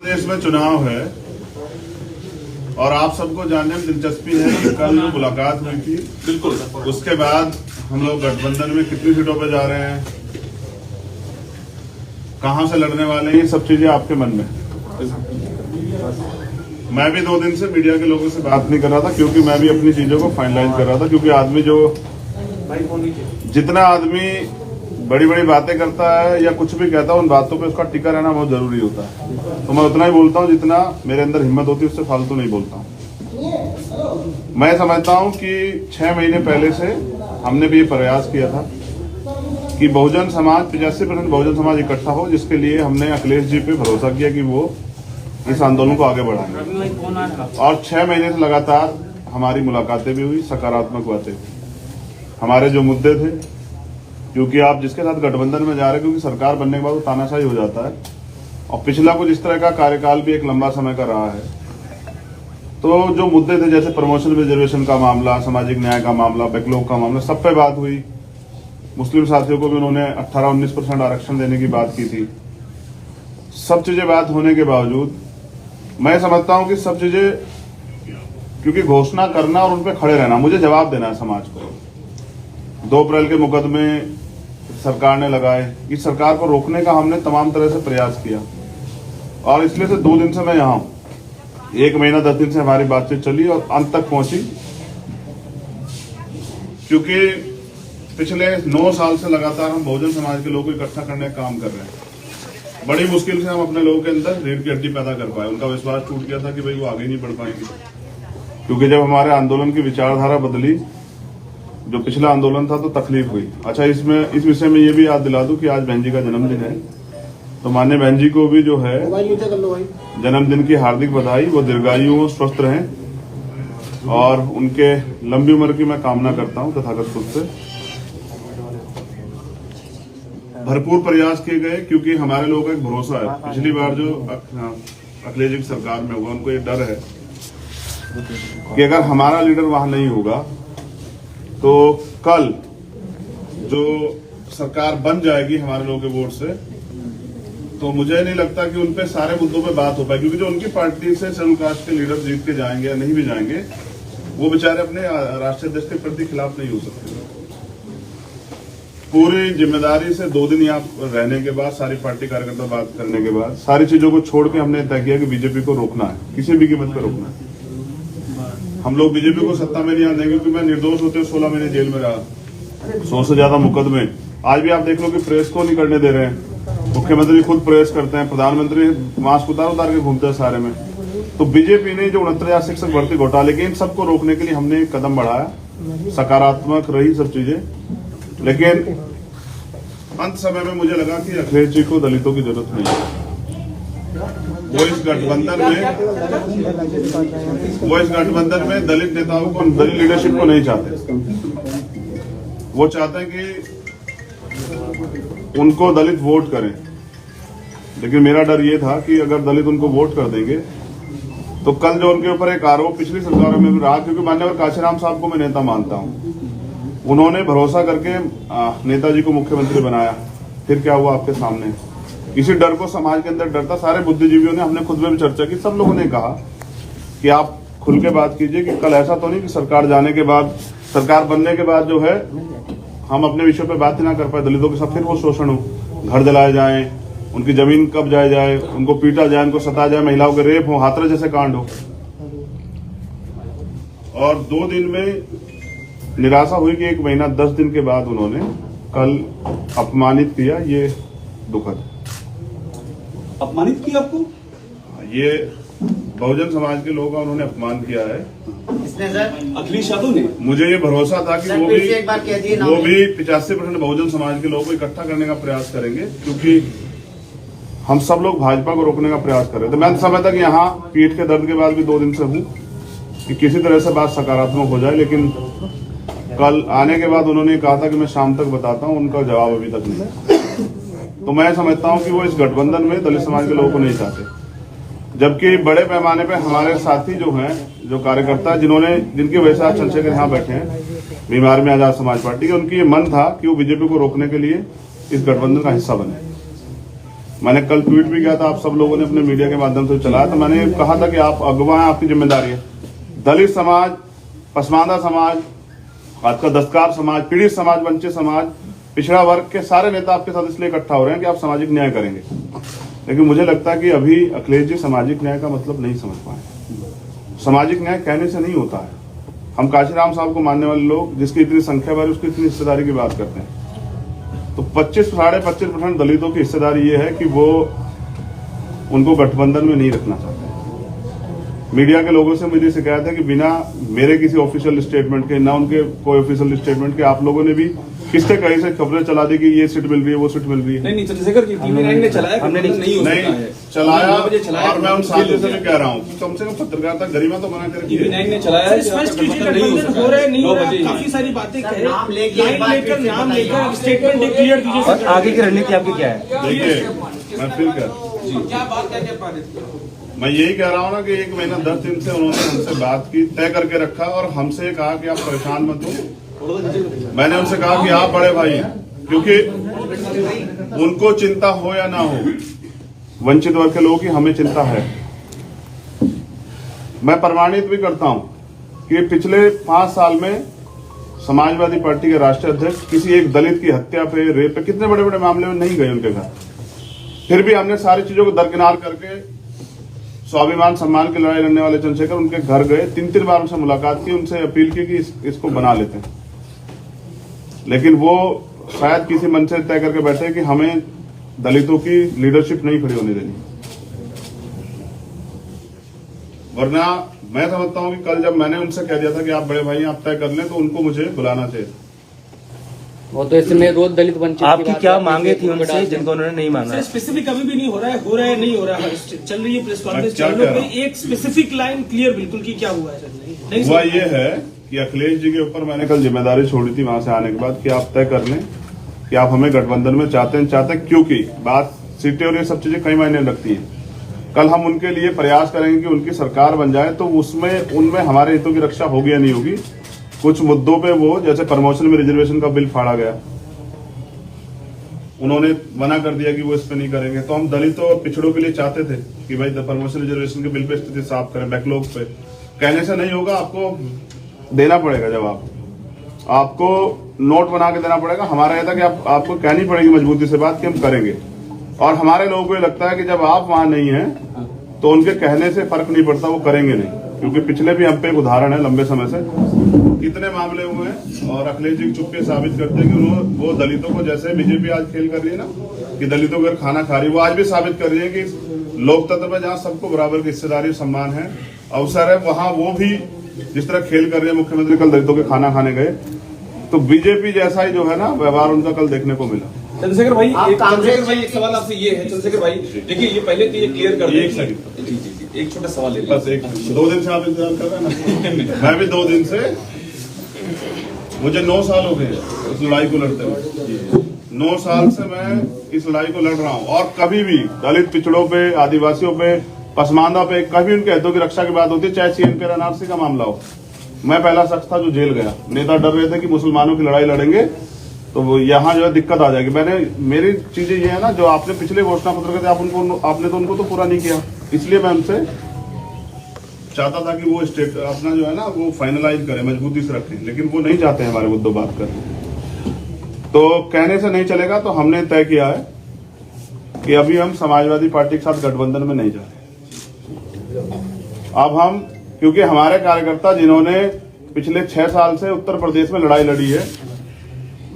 देश में चुनाव है और आप सबको जानने में दिलचस्पी है कि कल जो मुलाकात हुई थी, बिल्कुल उसके बाद हम लोग गठबंधन में कितनी सीटों पे जा रहे हैं, कहां से लड़ने वाले हैं, ये सब चीजें आपके मन में। मैं भी 2 दिन से मीडिया के लोगों से बात नहीं कर रहा था क्योंकि मैं भी अपनी चीजों को फाइनलाइज कर रहा था, क्योंकि आदमी जो जितना आदमी बड़ी बड़ी बातें करता है या कुछ भी कहता है, उन बातों पे उसका टिका रहना बहुत जरूरी होता है। तो मैं उतना ही बोलता हूँ जितना मेरे अंदर हिम्मत होती है, उससे फालतू नहीं बोलता हूँ। मैं समझता हूँ कि 6 महीने पहले से हमने भी ये प्रयास किया था कि बहुजन समाज 85% बहुजन समाज इकट्ठा हो, जिसके लिए हमने अखिलेश जी पे भरोसा किया कि वो इस आंदोलन को आगे बढ़ाएंगे। और 6 महीने से लगातार हमारी मुलाकातें भी हुई, सकारात्मक बातें। हमारे जो मुद्दे थे, क्योंकि आप जिसके साथ गठबंधन में जा रहे हैं, क्योंकि सरकार बनने के बाद वो तानाशाही हो जाता है, और पिछला कुछ इस तरह का कार्यकाल भी एक लंबा समय का रहा है। तो जो मुद्दे थे, जैसे प्रमोशन रिजर्वेशन का मामला, सामाजिक न्याय का मामला, बैकलॉग का मामला, सब पे बात हुई। मुस्लिम साथियों को भी उन्होंने 18-19% आरक्षण देने की बात की थी। सब चीजें बात होने के बावजूद मैं समझता हूं कि सब चीजें, क्योंकि घोषणा करना और उन पर खड़े रहना, मुझे जवाब देना है समाज को। 2 अप्रैल के मुकदमे सरकार ने लगाए, इस सरकार को रोकने का हमने तमाम तरह से प्रयास किया, और इसलिए से 2 दिन से मैं यहाँ हूं। 1 महीना 10 दिन से हमारी बातचीत चली और अंत तक पहुंची, क्योंकि पिछले 9 साल से लगातार हम बहुजन समाज के लोगों को इकट्ठा करने का काम कर रहे हैं। बड़ी मुश्किल से हम अपने लोगों के अंदर रीढ़ की हड्डी पैदा कर पाए। उनका विश्वास टूट गया था कि भाई वो आगे नहीं बढ़ पाएंगे, क्योंकि जब हमारे आंदोलन की विचारधारा बदली, जो पिछला आंदोलन था, तो तकलीफ हुई। अच्छा, इस विषय में ये भी याद दिला दूं कि आज बहन जी का जन्मदिन है, तो माननीय बहन जी को भी जो है जन्मदिन की हार्दिक बधाई। वो दीर्घायु हो, स्वस्थ रहें, और उनके लंबी उम्र की मैं कामना करता हूं तथागत खुद से। भरपूर प्रयास किए गए, क्योंकि हमारे लोगों का एक भरोसा है। पिछली बार जो अखिलेश जी की सरकार में हुआ, उनको ये डर है कि अगर हमारा लीडर वहां नहीं होगा तो कल जो सरकार बन जाएगी हमारे लोगों के वोट से, तो मुझे नहीं लगता कि उनपे सारे मुद्दों पे बात हो पाए, क्योंकि जो उनकी पार्टी से शेड्यूल कास्ट के लीडर जीत के जाएंगे या नहीं भी जाएंगे, वो बेचारे अपने राष्ट्रीय अध्यक्ष के प्रति खिलाफ नहीं हो सकते। पूरी जिम्मेदारी से 2 दिन यहाँ रहने के बाद, सारी पार्टी कार्यकर्ता बात करने के बाद, सारी चीजों को छोड़ के हमने तय किया कि बीजेपी को रोकना है, किसी भी कीमत पर रोकना है। हम लोग बीजेपी को सत्ता में नहीं आने देंगे, क्योंकि मैं निर्दोष होते 16 महीने जेल में रहा, 100 से ज्यादा मुकदमे। आज भी आप देख लो कि प्रेस को नहीं करने दे रहे हैं। मुख्यमंत्री खुद प्रेस करते हैं, प्रधानमंत्री मास्क उतार के घूमते हैं सारे में। तो बीजेपी ने जो 69,000 शिक्षक भर्ती घोटाले के, इन सबको रोकने के लिए हमने एक कदम बढ़ाया। सकारात्मक रही सब चीजें, लेकिन अंत समय में मुझे लगा कि अखिलेश जी को दलितों की जरूरत नहीं है। वो इस गठबंधन में दलित नेताओं को, दलित लीडरशिप को नहीं चाहते। वो चाहते हैं कि उनको दलित वोट करें, लेकिन मेरा डर ये था कि अगर दलित उनको वोट कर देंगे तो कल जो उनके ऊपर एक आरोप पिछली सरकारों में भी रहा, क्योंकि मान्यवर काशीराम साहब को मैं नेता मानता हूं, उन्होंने भरोसा करके नेताजी को मुख्यमंत्री बनाया, फिर क्या हुआ आपके सामने। इसी डर को समाज के अंदर डर था। सारे बुद्धिजीवियों ने, हमने खुद में भी चर्चा की, सब लोगों ने कहा कि आप खुल के बात कीजिए कि कल ऐसा तो नहीं कि सरकार जाने के बाद, सरकार बनने के बाद जो है हम अपने विषय पे बात ही ना कर पाए, दलितों के साथ फिर वो शोषण हो, घर जलाए जाए, उनकी जमीन कब जाए, उनको पीटा जाए, उनको सताया जाए, महिलाओं के रेप हो, हाथरस जैसे कांड हो। और 2 दिन में निराशा हुई कि 1 महीना 10 दिन के बाद उन्होंने कल अपमानित किया। ये दुखद। अपमानित किया आपको? ये बहुजन समाज के लोगों का उन्होंने अपमान किया है। किसने सर? अखिलेश यादव ने। मुझे ये भरोसा था कि वो भी 85% बहुजन समाज के लोगों को इकट्ठा करने का प्रयास करेंगे, क्योंकि हम सब लोग भाजपा को रोकने का प्रयास कर रहे थे। मैं समझता कि यहाँ पीठ के दर्द के बाद भी 2 दिन से हूँ कि किसी तरह से बात सकारात्मक हो जाए, लेकिन कल आने के बाद उन्होंने कहा था कि मैं शाम तक बताता हूँ, उनका जवाब अभी तक नहीं। तो मैं समझता हूँ कि वो इस गठबंधन में दलित समाज के लोगों को नहीं चाहते, जबकि बड़े पैमाने पे हमारे साथी जो हैं, जो कार्यकर्ता, जिनकी वजह से आज चंद्रशेखर यहाँ बैठे हैं, बीमार में आजाद समाज पार्टी के, उनकी ये मन था कि वो बीजेपी को रोकने के लिए इस गठबंधन का हिस्सा बने। मैंने कल ट्वीट भी किया था, आप सब लोगों ने अपने मीडिया के माध्यम से चलाया, तो मैंने कहा था कि आप अगुवा हैं, आपकी जिम्मेदारी है। दलित समाज, पसमानदा समाज, आपका दस्तकार समाज, पीड़ित समाज, वंचित समाज, पिछड़ा वर्ग के सारे नेता आपके साथ इसलिए इकट्ठा हो रहे हैं कि आप सामाजिक न्याय करेंगे। लेकिन मुझे लगता है कि अभी अखिलेश जी सामाजिक न्याय का मतलब नहीं समझ पाए। सामाजिक न्याय कहने से नहीं होता है। हम काशीराम साहब को मानने वाले लोग, जिसकी इतनी संख्या बार उसकी इतनी हिस्सेदारी की बात करते हैं, तो 25-25.5% दलितों की हिस्सेदारी ये है कि वो उनको गठबंधन में नहीं रखना चाहते। मीडिया के लोगों से मुझे शिकायत है कि बिना मेरे किसी ऑफिशियल स्टेटमेंट के, ना उनके कोई ऑफिशियल स्टेटमेंट के, आप लोगों ने भी किससे कहीं से खबरें चला दी कि ये सीट मिल रही है, वो सीट मिल रही है। नहीं चंद्रशेखर जी, टीवी9 ने चलाया, हमने नहीं चलाया। और मैं उन साथियों से भी कह रहा हूँ कि कम से कम पत्रकारिता गरिमा तो बना कर टीवी9 ने चलाया है। स्पष्ट कीजिए गठबंधन हो रहा है, नहीं हो रहा है, काफी सारी बातें कह रहे हैं, नाम लेकर स्टेटमेंट क्लियर दीजिए। और आगे की रणनीति आपकी क्या है? देखिए, मैं फिर क्या बात करके पारित किया? मैं यही कह रहा हूँ ना कि 1 महीना 10 दिन से उन्होंने हमसे बात की, तय करके रखा और हमसे कहा कि आप परेशान मत हो। मैंने उनसे कहा कि आप बड़े भाई हैं, क्योंकि उनको चिंता हो या ना हो, वंचित वर्ग के लोगों की हमें चिंता है। मैं प्रमाणित भी करता हूं कि पिछले 5 साल में समाजवादी पार्टी के राष्ट्रीय अध्यक्ष किसी एक दलित की हत्या पे, रेप पे, कितने बड़े बड़े मामले में नहीं गए उनके घर। फिर भी हमने सारी चीजों को दरकिनार करके स्वाभिमान सम्मान की लड़ाई लड़ने वाले चंद्रशेखर उनके घर गए, 3-3 बार उनसे मुलाकात की, उनसे अपील की कि इसको बना लेते हैं। लेकिन वो शायद किसी मन से तय करके बैठे कि हमें दलितों की लीडरशिप नहीं खड़ी होने देनी। वरना मैं समझता हूं कि कल जब मैंने उनसे कह दिया था कि आप बड़े भाई आप तय कर लें, तो उनको मुझे बुलाना चाहिए। वो तो इसमें रोज दलित वंचित आपकी क्या मांगे थी उनसे जिनको उन्होंने नहीं मांगा? स्पेसिफिक अभी भी नहीं हो रहा है नहीं हो रहा है। चल रही है प्रेस कॉन्फ्रेंस, चैनलों पे एक स्पेसिफिक लाइन क्लियर बिल्कुल की क्या हुआ है सर? नहीं हुआ ये है कि अखिलेश जी के ऊपर मैंने कल जिम्मेदारी छोड़ी थी वहां से आने के बाद कि आप तय कर लें कि आप हमें गठबंधन में चाहते हैं, क्योंकि बात सीटें और ये सब चीजें कई मायने रखती है। कल हम उनके लिए प्रयास करेंगे कि उनकी सरकार बन जाए, तो उसमें उनमें हमारे हितों की रक्षा होगी या नहीं होगी। कुछ मुद्दों पे वो, जैसे प्रमोशन में रिजर्वेशन का बिल फाड़ा गया, उन्होंने मना कर दिया कि वो इस पे नहीं करेंगे। तो हम दलितों और पिछड़ों के लिए चाहते थे कि भाई प्रमोशन रिजर्वेशन के बिल पे स्थिति साफ करें, बैकलॉग पे। कहने से नहीं होगा, आपको देना पड़ेगा जवाब, आपको नोट बना के देना पड़ेगा। हमारा यह था कि आपको कहनी पड़ेगी मजबूती से बात कि हम करेंगे। और हमारे लोगों को ये लगता है कि जब आप वहां नहीं हैं तो उनके कहने से फर्क नहीं पड़ता, वो करेंगे नहीं। क्योंकि पिछले भी हम पे एक उदाहरण है, लंबे समय से कितने मामले हुए हैं और अखिलेश जी चुपके साबित करते हैं कि वो दलितों को, जैसे बीजेपी आज खेल कर रही है ना कि दलितों को खाना खा रही है, वो आज भी साबित कर रही है कि लोकतंत्र में जहां सबको बराबर की हिस्सेदारी, सम्मान है, अवसर है, वहां वो भी जिस तरह खेल कर रही है। मुख्यमंत्री कल दलितों के खाना खाने गए, तो बीजेपी जैसा ही जो है ना व्यवहार उनका कल देखने को मिला। चंद्रशेखर भाई, एक सवाल आपसे ये है चंद्रशेखर भाई, देखिए ये पहले तो ये क्लियर कर दीजिए, एक छोटा सवाल ले लीजिए। बस 2 दिन से आप इंतजार कर रहे हैं ना। मैं भी 2 दिन से, मुझे 9 साल हो गए इस लड़ाई को लड़ते हुए। 9 साल से मैं इस लड़ाई को लड़ रहा हूँ और कभी भी दलित, पिछड़ों पे, आदिवासियों पे, पसमानदा पे कभी उनके हितों की रक्षा की बात होती है, चाहे सीएनपी एनआरसी का मामला हो। मैं पहला शख्स था जो जेल गया। नेता डर रहे थे कि मुसलमानों की लड़ाई लड़ेंगे तो यहाँ जो है दिक्कत आ जाएगी। मेरी चीजें ये है ना, जो आपने पिछले घोषणा पत्र के आपने तो उनको तो पूरा नहीं किया, इसलिए मैं उनसे चाहता था कि वो स्टेट अपना जो है ना वो फाइनलाइज करें, मजबूती से रखें, लेकिन वो नहीं चाहते हैं हमारे मुद्दों बात कर। तो कहने से नहीं चलेगा, तो हमने तय किया है कि अभी हम समाजवादी पार्टी के साथ गठबंधन में नहीं जा रहे। अब हम, क्योंकि हमारे कार्यकर्ता जिन्होंने पिछले 6 साल से उत्तर प्रदेश में लड़ाई लड़ी है,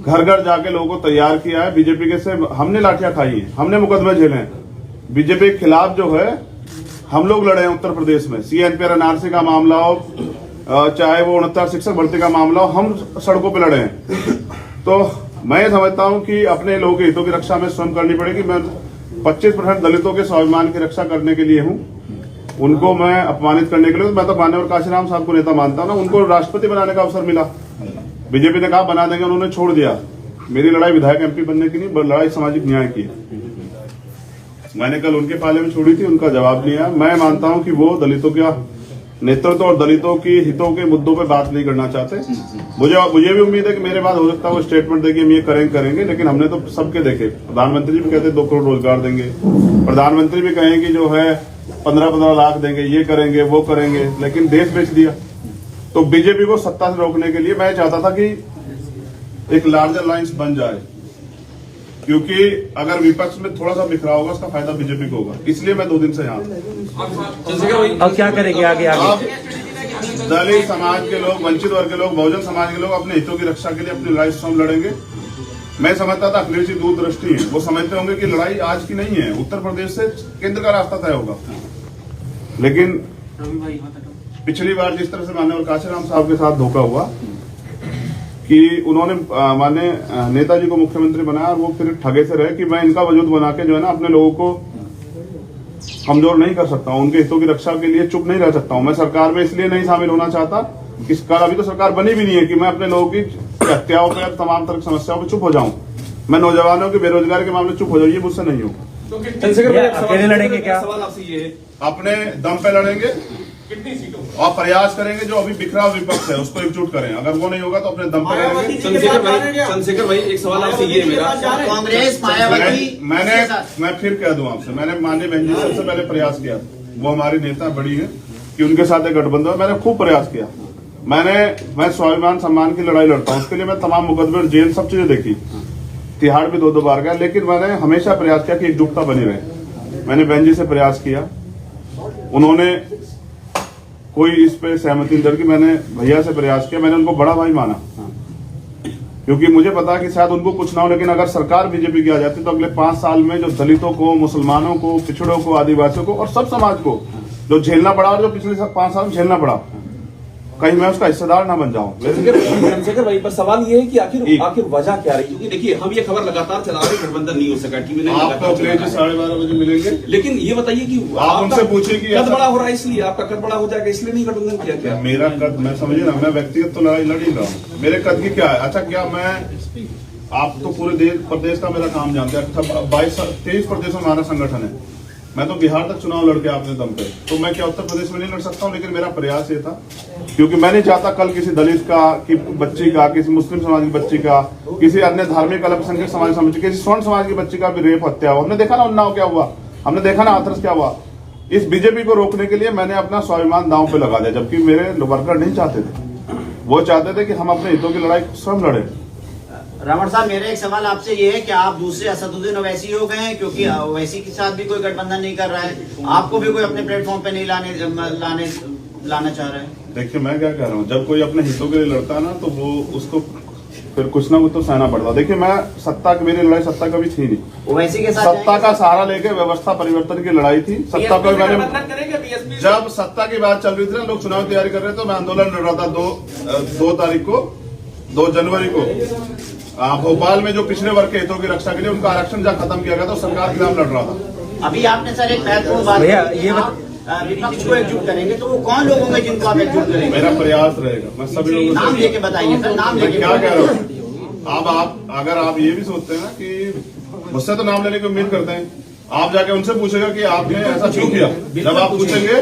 घर घर जाके लोगों को तैयार किया है, बीजेपी के से हमने लाठियां खाई हैं, हमने मुकदमे झेले हैं, बीजेपी के खिलाफ जो है हम लोग लड़े हैं उत्तर प्रदेश में। सीएनपी एनआरसी का मामला हो, चाहे वो 69 शिक्षक भर्ती का मामला हो, हम सड़कों पे लड़े हैं। तो मैं समझता हूं कि अपने लोगों के हितों की रक्षा में स्वयं करनी पड़ेगी। मैं 25% दलितों के स्वाभिमान की रक्षा करने के लिए हूं, उनको मैं अपमानित करने के लिए। मैं तो माननीय काशीराम साहब को नेता मानता हूं ना, उनको राष्ट्रपति बनाने का अवसर मिला, बीजेपी ने कहा बना देंगे, उन्होंने छोड़ दिया। मेरी लड़ाई विधायक एमपी बनने की नहीं, लड़ाई सामाजिक न्याय की है। मैंने कल उनके पाले में छोड़ी थी, उनका जवाब नहीं आया। मैं मानता हूं कि वो दलितों का नेतृत्व और दलितों की हितों के मुद्दों पे बात नहीं करना चाहते। मुझे भी उम्मीद है कि मेरे बाद हो सकता है वो स्टेटमेंट देके हम ये करेंगे, लेकिन हमने तो सबके देखे। प्रधानमंत्री भी कहते 2 करोड़ रोजगार देंगे, प्रधानमंत्री भी कहेंगे जो है 15-15 लाख देंगे, ये करेंगे वो करेंगे, लेकिन देश बेच दिया। तो बीजेपी को सत्ता से रोकने के लिए मैं चाहता था कि एक लार्जर लाइंस बन जाए, क्योंकि अगर विपक्ष में थोड़ा सा बिखरा होगा उसका फायदा बीजेपी को होगा। इसलिए मैं 2 दिन से यहाँ चंद्रशेखर भाई अब क्या करेंगे आगे? अब दलित समाज के लोग, वंचित वर्ग के लोग, बहुजन समाज के लोग अपने हितों की रक्षा के लिए अपनी लड़ाई स्वयं लड़ेंगे। मैं समझता था अखिलेश जी दूरदृष्टि है, वो समझते होंगे कि लड़ाई आज की नहीं है, उत्तर प्रदेश से केंद्र का रास्ता तय होगा। लेकिन पिछली बार जिस तरह से माननीय काशीराम साहब के साथ धोखा हुआ कि उन्होंने माने नेताजी को मुख्यमंत्री बनाया और वो फिर ठगे से रहे कि मैं इनका वजूद बना के जो है ना अपने लोगों को कमजोर नहीं कर सकता हूं, उनके हितों की रक्षा के लिए चुप नहीं रह सकता हूं। मैं सरकार में इसलिए नहीं शामिल होना चाहता कि अभी तो सरकार बनी भी नहीं है कि मैं अपने लोगों की हत्याओं पर, तमाम तरह की समस्याओं पर चुप हो जाऊं। मैं नौजवानों की बेरोजगारी के मामले चुप हो जाऊं, ये मुझसे नहीं होगा। चंद्रशेखर भाई अकेले लड़ेंगे क्या? सवाल आपसे ये है, अपने दम पे लड़ेंगे कितनी सीटों और प्रयास करेंगे जो अभी बिखरा विपक्ष है उसको एकजुट करें। अगर वो नहीं होगा तो अपने दम पे लड़ेंगे। चंद्रशेखर भाई एक सवाल आपसे ये है मेरा, कांग्रेस मायावती मैं फिर कह दूं आपसे, मैंने माननीय बहन जी सबसे पहले प्रयास किया, वो हमारी नेता बड़ी है कि उनके साथ एक गठबंधन हो। मैंने खूब प्रयास किया। मैं स्वाभिमान सम्मान की लड़ाई लड़ता हूं, उसके लिए मैं तमाम मुकदमे, जेल, सब चीजें देखी, तिहाड़ भी 2 बार गया, लेकिन मैंने हमेशा प्रयास किया कि एकजुटता बनी रहे। मैंने बहन जी से प्रयास किया, उन्होंने कोई इस पे सहमति नहीं की। मैंने भैया से प्रयास किया, मैंने उनको बड़ा भाई माना, क्योंकि मुझे पता कि शायद उनको कुछ ना हो, लेकिन अगर सरकार बीजेपी की आ जाती तो अगले 5 साल में जो दलितों को, मुसलमानों को, पिछड़ों को, आदिवासियों को और सब समाज को जो झेलना पड़ा और जो पिछले 5 साल में झेलना पड़ा, कहीं मैं उसका हिस्सेदार ना बन जाऊं। चंद्रशेखर भाई पर सवाल ये है कि आखिर वजह क्या रही? क्योंकि देखिए हम ये खबर लगातार चला रहे, गठबंधन नहीं हो सका, टीवी नहीं आपको अखिलेश जी 12:30 बजे मिलेंगे, लेकिन ये बताइए कि आप उनसे पूछिए कि कद बड़ा हो रहा है, इसलिए आपका कद बड़ा हो जाएगा इसलिए नहीं गठबंधन किया क्या? मेरा कद, मैं समझिए ना, मैं व्यक्तिगत तो लड़ाई लड़ ही रहा हूँ, मेरे कद की क्या है? अच्छा, क्या मैं, आप तो पूरे प्रदेश का मेरा काम जानते हैं, 23 प्रदेशों में हमारा संगठन है, मैं तो बिहार तक चुनाव लड़के आपने दम पे, तो मैं क्या उत्तर प्रदेश में नहीं लड़ सकता हूं? लेकिन मेरा प्रयास ये था, क्योंकि मैं नहीं चाहता कल किसी दलित का, की बच्ची का, किसी मुस्लिम समाज की बच्ची का, किसी अन्य धार्मिक अल्पसंख्यक समाज समझ, किसी स्वर्ण समाज की बच्ची का भी रेप, हत्या हो। हमने देखा ना उन्नाव क्या हुआ, हमने देखा ना हाथरस क्या हुआ। इस बीजेपी को रोकने के लिए मैंने अपना स्वाभिमान दांव पे लगा दिया, जबकि मेरे वर्कर नहीं चाहते थे, वो चाहते थे कि हम अपने हितों की लड़ाई स्वयं लड़े। रावण साहब, मेरा एक सवाल आपसे ये है कि आप दूसरे असदुद्दीन ओवैसी हो गए हैं, क्योंकि ओवैसी के साथ भी कोई गठबंधन नहीं कर रहा है, आपको भी कोई अपने प्लेटफॉर्म पे नहीं लाना चाह रहा है। देखिए मैं क्या कह रहा हूँ, जब कोई अपने हितों के लिए लड़ता है ना तो वो उसको फिर कुछ ना कुछ तो सहना पड़ता। देखिए मैं सत्ता की, मेरी लड़ाई सत्ता कभी थी नहीं, ओवैसी के साथ सत्ता का सहारा लेके व्यवस्था परिवर्तन की लड़ाई थी। सत्ता को मैंने, जब सत्ता की बात चल रही थी ना, लोग चुनाव तैयारी कर रहे थे, तो मैं आंदोलन लड़ रहा था 2 तारीख को, 2 जनवरी को भोपाल में, जो पिछड़े वर्ग के हितों की रक्षा के लिए उनका आरक्षण जहाँ खत्म किया गया था, सरकार के खिलाफ लड़ रहा था। अभी आपने सर एक महत्वपूर्ण बात, विपक्ष को एकजुट करेंगे, तो वो कौन लोग होंगे जिनको आप एकजुट करेंगे? मेरा प्रयास रहेगा, मैं सभी लोगों नाम लेके बताइए सर, नाम लेके। क्या कह रहा हूँ, अब आप अगर आप ये भी सोचते हैं ना कि मुझसे तो नाम लेने की उम्मीद करते हैं, आप जाके उनसे पूछेगा कि आपने ऐसा क्यों किया। जब आप पूछेंगे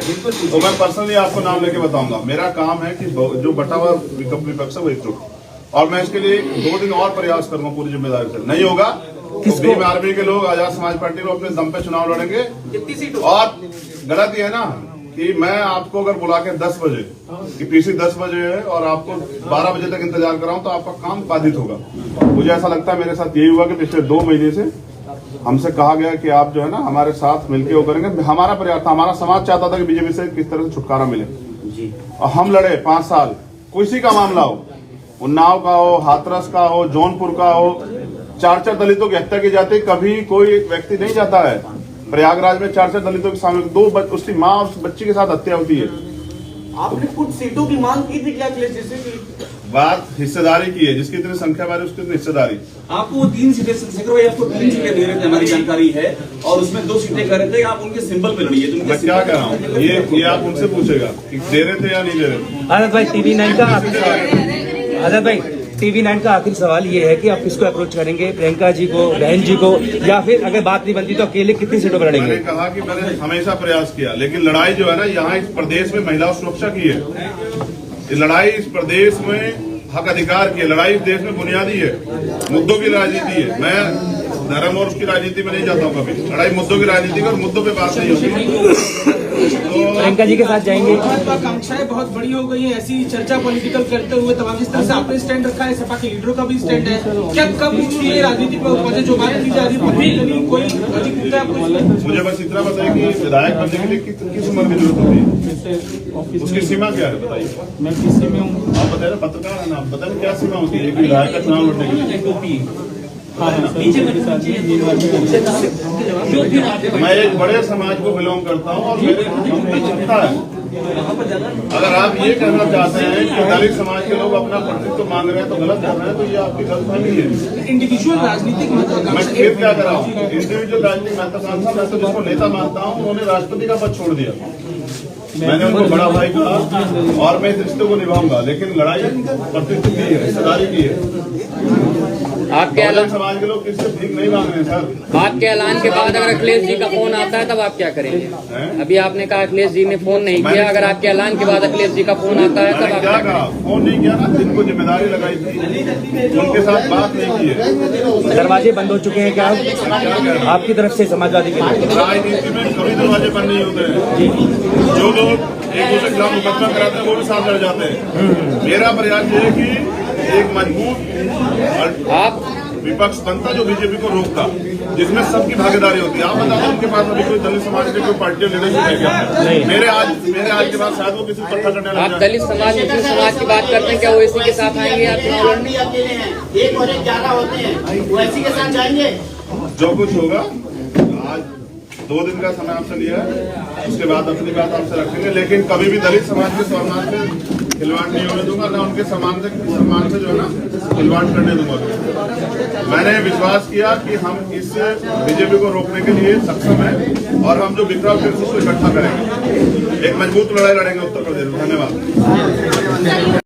तो मैं पर्सनली आपको नाम लेके बताऊंगा। मेरा काम है कि जो बटा हुआ विपक्ष है वो एकजुट, और मैं इसके लिए 2 दिन और प्रयास करूंगा पूरी जिम्मेदारी से। नहीं होगा तो भीम आर्मी के लोग, आजाद समाज पार्टी लोग अपने दम पे चुनाव लड़ेंगे। और गलत ये है ना कि मैं आपको अगर बुला के 10 बजे कि पीसी 10 बजे है और आपको 12 बजे तक इंतजार कराऊं तो आपका काम बाधित होगा। मुझे ऐसा लगता है मेरे साथ यही हुआ कि पिछले 2 महीने से हमसे कहा गया कि आप जो है ना हमारे साथ मिलकर वो करेंगे। हमारा प्रयास था, हमारा समाज चाहता था कि बीजेपी से किस तरह से छुटकारा मिले, और हम लड़े 5 साल। किसी का मामला हो, उन्नाव का हो, हाथरस का हो, जौनपुर का हो, 4 दलितों की हत्या की जाती, कभी कोई व्यक्ति नहीं जाता है। प्रयागराज में 4 दलितों के सामने उसकी माँ उस बच्ची के साथ हत्या होती है। आपने कुछ सीटों की मांग की थी क्या अखिलेश जी से? बात हिस्सेदारी की है, जिसकी इतनी संख्या बारी उसकी इतनी हिस्सेदारी। आपको 3 सीटें, चंद्रशेखर भाई आपको 3 सीटें दे रहे थे, हमारी जानकारी है, और उसमें 2 सीटें कह रहे थे आप उनके सिंबल पे लड़िए। तो मैं क्या कह रहा हूँ, ये आप उनसे पूछेगा कि दे रहे थे या नहीं दे रहे थे। आजाद भाई, TV9 का आजाद भाई, TV9 का आखिरी सवाल ये है कि आप किसको अप्रोच करेंगे, प्रियंका जी को, बहन जी को, या फिर अगर बात नहीं बनती तो अकेले कितनी सीटों पर मैंने लड़ेंगे? कहा कि मैंने हमेशा प्रयास किया, लेकिन लड़ाई जो है ना यहाँ इस प्रदेश में महिला सुरक्षा की है। ये लड़ाई इस प्रदेश में हक अधिकार की है, लड़ाई इस देश में बुनियादी है, मुद्दों की राजनीति है। मैं धर्म और उसकी राजनीति में नहीं जाता हूँ कभी। लड़ाई मुद्दों की राजनीति और मुद्दों पे बात नहीं होती। तो प्रियंका जी के साथ जाएंगे। महत्वाकांक्षाएं बहुत बड़ी हो गई है, ऐसी चर्चा पॉलिटिकल करते हुए तमाम इस तरह से आपने स्टैंड रखा है, सपा के लीडरों का भी स्टैंड है। क्या कब ये राजनीति में उपजे जो बात की जा रही है कोई अधिक मुद्दा है आपको? मुझे बस इतना बताइए कि विधायक बनने के लिए किस उम्र की जरूरत होती है, उसकी सीमा क्या है बताइए। मैं किसी में हूँ, आप बताइए, पत्रकार है ना, आप बताइए क्या सीमा होती है कि विधायक का चुनाव लड़ने के लिए। मैं एक बड़े समाज को बिलोंग करता हूँ और मेरे अपनी चिंता है। अगर आप ये कहना चाहते हैं कि दलित समाज के लोग अपना प्रतिनिधित्व मांग रहे हैं तो गलत कर रहे हैं, तो ये आपकी गलतफहमी है। इंडिविजुअल राजनीतिक मैं फिर क्या कर रहा हूँ, इंडिविजुअल राजनीतिक महत्वाकांक्षा, मैं तो जिसको नेता मानता हूँ उन्होंने राष्ट्रपति का पद छोड़ दिया। मैंने उनको बड़ा भाई कहा और मैं इस रिश्ते को निभाऊंगा, लेकिन लड़ाई प्रतिनिधित्व की है, हिस्सेदारी की है। आपके समाज के लोग किससे भीख नहीं मांग रहे हैं सर। आपके ऐलान के बाद अगर अखिलेश जी का फोन आता है तब आप क्या करेंगे? अभी आपने कहा अखिलेश जी ने फोन नहीं किया, अगर आपके ऐलान के बाद अखिलेश जी का फोन आता है तब आप क्या कहा? फोन नहीं किया ना, जिनको जिम्मेदारी लगाई थी उनके साथ बात नहीं की है। दरवाजे बंद हो चुके हैं क्या आपकी तरफ से समाजवादी के? राजनीति में कभी दरवाजे बंद नहीं होते हैं। जो लोग एक दूसरे के खिलाफ मुकदमा कराते हैं वो भी साथ लड़ जाते हैं। मेरा प्रयास ये है कि एक मजबूत आप विपक्ष बनता जो बीजेपी को रोकता, जिसमें सबकी भागीदारी होती है। आप बताओ उनके पास अभी कोई दलित समाज के कोई पार्टी लीडरशिप है क्या? मेरे आज के बाद शायद वो किसी पत्थर करने लग आप जाए। दलित समाज, मुस्लिम समाज की बात करते हैं, क्या वो इसी के साथ आएंगे आप चुनाव लड़ने? नहीं अकेले हैं, एक और एक 11 होते हैं, वो इसी के साथ जाएंगे। जो कुछ होगा, आज 2 दिन का समय आपसे लिया है, उसके बाद अपनी बात आपसे रखेंगे, लेकिन कभी भी दलित समाज के सम्मान से खिलवाड़ नहीं होने दूंगा, ना उनके सम्मान से जो है ना खिलवाड़ करने दूंगा। मैंने विश्वास किया कि हम इस बीजेपी को रोकने के लिए सक्षम हैं और हम जो बिखरा फिर उसको इकट्ठा करेंगे, एक मजबूत लड़ाई लड़ेंगे उत्तर प्रदेश में। धन्यवाद।